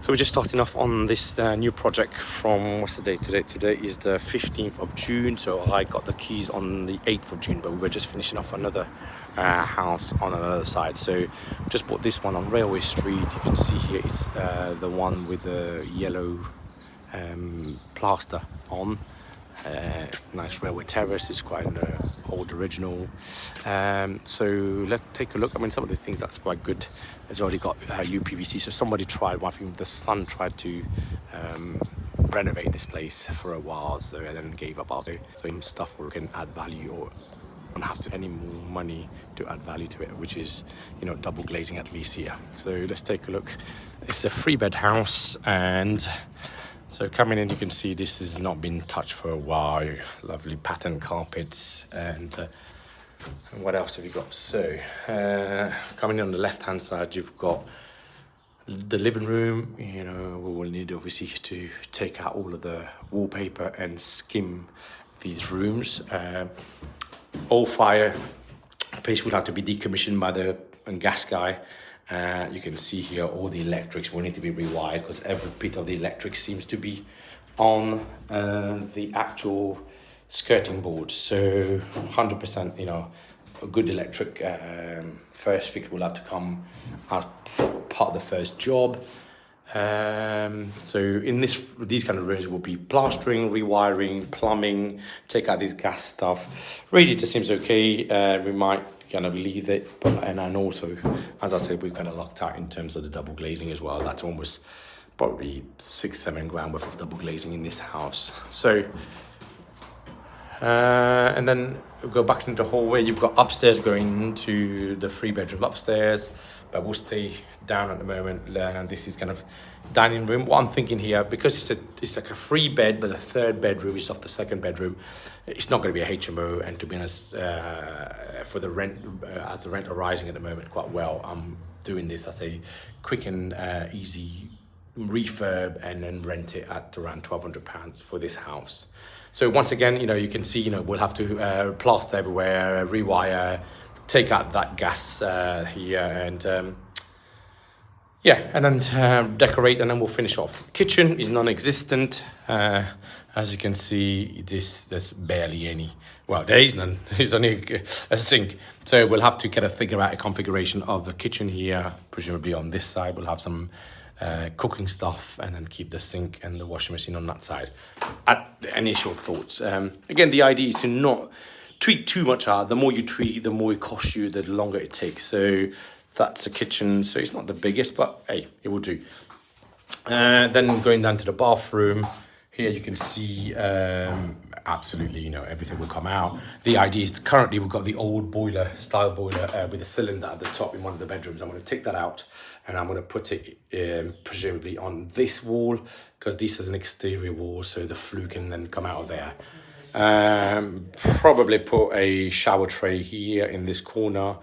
So we're just starting off on this new project from, what's the date today? Today is the 15th of June. So I got the keys on the 8th of June, but we were just finishing off another house on another side. So just bought this one on Railway Street. You can see here it's the one with the yellow plaster on. Nice railway terrace. It's quite an old original. So let's take a look. I mean, some of the things that's quite good. It's already got UPVC. So somebody tried. I think the son tried to renovate this place for a while, so and then gave up on it. So some stuff we can add value or don't have to any more money to add value to it, which is, you know, double glazing at least here. So let's take a look. It's a 3-bed house, and so coming in, you can see this has not been touched for a while. Lovely pattern carpets, and what else have you got? So coming in on the left-hand side, you've got the living room. You know, we will need obviously to take out all of the wallpaper and skim these rooms. All fire place will have to be decommissioned by the gas guy. You can see here all the electrics will need to be rewired because every bit of the electric seems to be on the actual skirting board. So 100%, you know, a good electric first fix will have to come as part of the first job. So in these kind of rooms will be plastering, rewiring, plumbing, take out this gas stuff. Radiator seems okay. We might kind of leave it, and also, as I said, we're kind of locked out in terms of the double glazing as well. That one was probably 6-7 grand worth of double glazing in this house. So and then we'll go back into the hallway. You've got upstairs going to the 3-bedroom upstairs, but we'll stay down at the moment. This is kind of dining room. What I'm thinking here, because it's like a 3-bed, but the 3rd bedroom is off the 2nd bedroom. It's not going to be a HMO, and to be honest, for the rent, as the rent are rising at the moment quite well, I'm doing this as a quick and easy refurb, and then rent it at around £1,200 for this house. So once again, you know, you can see, you know, we'll have to plaster everywhere, rewire, take out that gas here, and yeah, and then decorate, and then we'll finish off. Kitchen is non-existent. As you can see, there's barely any. Well, there is none. There's only a sink. So we'll have to kind of figure out a configuration of the kitchen here. Presumably on this side, we'll have some cooking stuff, and then keep the sink and the washing machine on that side. At the initial thoughts. Again, the idea is to not tweak too much out. The more you tweak, the more it costs you, the longer it takes. So that's the kitchen. So it's not the biggest, but hey, it will do. Then going down to the bathroom. Here you can see absolutely, you know, everything will come out. The idea is currently we've got the old boiler, style boiler with a cylinder at the top in one of the bedrooms. I'm going to take that out, and I'm going to put it presumably on this wall, because this is an exterior wall, so the flue can then come out of there. Probably put a shower tray here in this corner,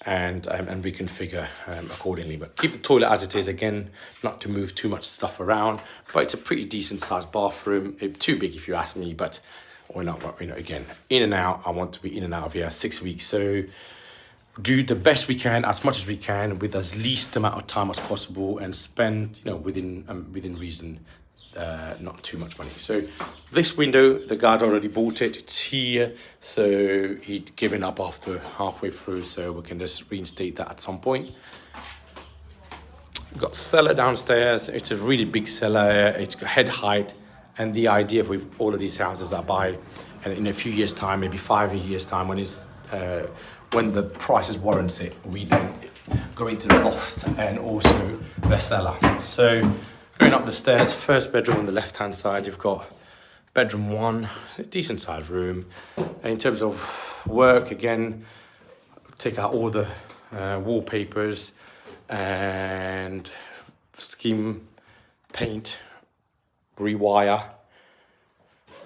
and reconfigure accordingly, but keep the toilet as it is. Again, not to move too much stuff around, but it's a pretty decent sized bathroom. Too big if you ask me, but or not. But, you know, again, in and out. I want to be in and out of here 6 weeks, so do the best we can, as much as we can, with as least amount of time as possible, and spend, you know, within reason. Not too much money. So this window, the guy already bought it. It's here, so he'd given up after halfway through, so we can just reinstate that at some point. We've got cellar downstairs. It's a really big cellar. It's got head height, and the idea with all of these houses I buy, and in a few years time, maybe 5 years time, when the prices warrants it, we then go into the loft and also the cellar. So going up the stairs, 1st bedroom on the left-hand side, you've got bedroom 1, a decent sized room. And in terms of work, again, take out all the wallpapers and skim, paint, rewire.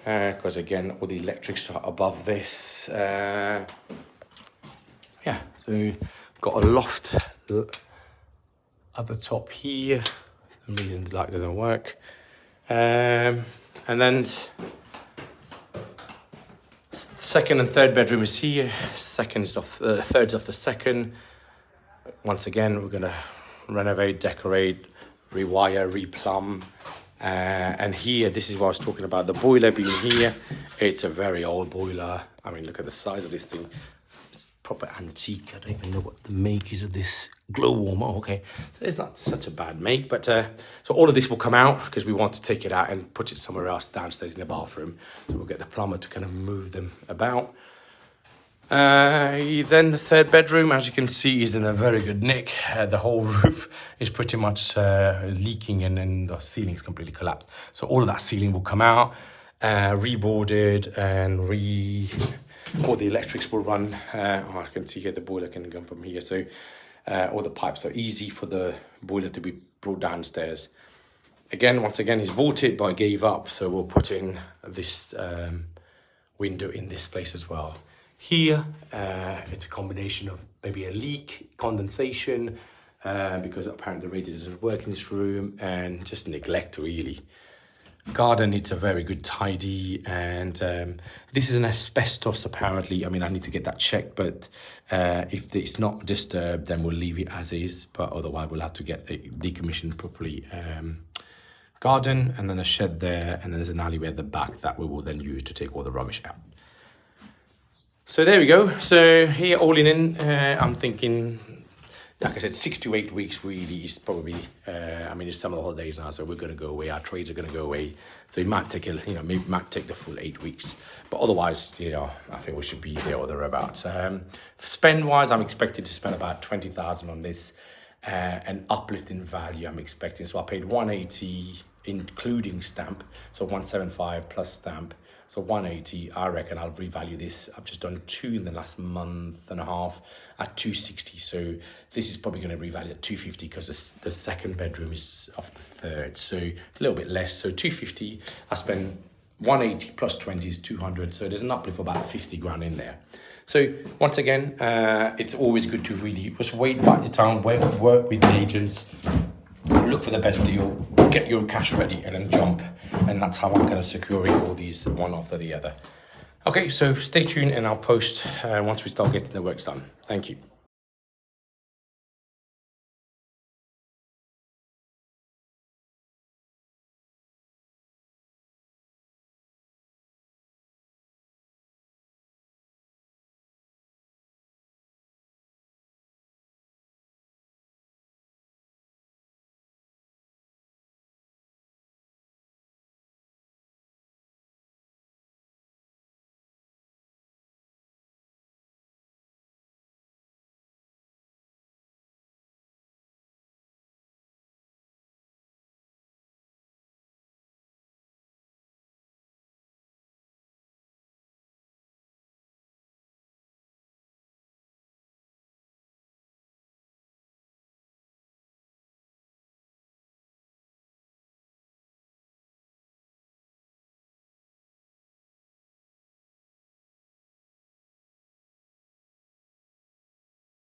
Because again, all the electrics are above this. Yeah, so got a loft at the top here. The reason the light doesn't work, and then 2nd and 3rd bedroom is here. 3rd's off the 2nd. Once again, we're gonna renovate, decorate, rewire, replumb. And here, this is what I was talking about, the boiler being here. It's a very old boiler. I mean, look at the size of this thing. It's proper antique. I don't even know what the make is of this glow warmer. Okay, so it's not such a bad make, but so all of this will come out because we want to take it out and put it somewhere else downstairs in the bathroom. So we'll get the plumber to kind of move them about. Then the third bedroom, as you can see, is in a very good nick. The whole roof is pretty much leaking, and then the ceiling's completely collapsed. So all of that ceiling will come out, reboarded, and all the electrics will run. I can see here the boiler can come from here. So all the pipes are easy for the boiler to be brought downstairs. Again, once again, he's bought it, but I gave up. So we'll put in this window in this place as well. Here, it's a combination of maybe a leak, condensation, because apparently the radiator doesn't work in this room, and just neglect, really. Garden needs a very good tidy, and this is an asbestos, apparently. I mean, I need to get that checked, but if it's not disturbed, then we'll leave it as is, but otherwise we'll have to get it decommissioned properly. Garden, and then a shed there, and then there's an alleyway at the back that we will then use to take all the rubbish out. So there we go. So here, all in, I'm thinking, like I said, 6 to 8 weeks really is probably, I mean, it's summer holidays now, so we're going to go away. Our trades are going to go away. So it might take, maybe it might take the full 8 weeks. But otherwise, I think we should be there or thereabouts. Spend-wise, I'm expecting to spend about 20,000 on this. An uplift in value I'm expecting. So I paid 180 including stamp, so 175 plus stamp. So 180, I reckon I'll revalue this. I've just done 2 in the last month and a half at 260. So this is probably going to revalue at 250 because the second bedroom is off the third. So a little bit less. So 250, I spend 180 plus 20 is 200. So there's an uplift of about 50 grand in there. So once again, it's always good to really just wait by your time, work with the agents, look for the best deal, get your cash ready, and then jump. And that's how I'm kind of securing all these one after the other. Okay, so stay tuned, and I'll post once we start getting the works done. Thank you.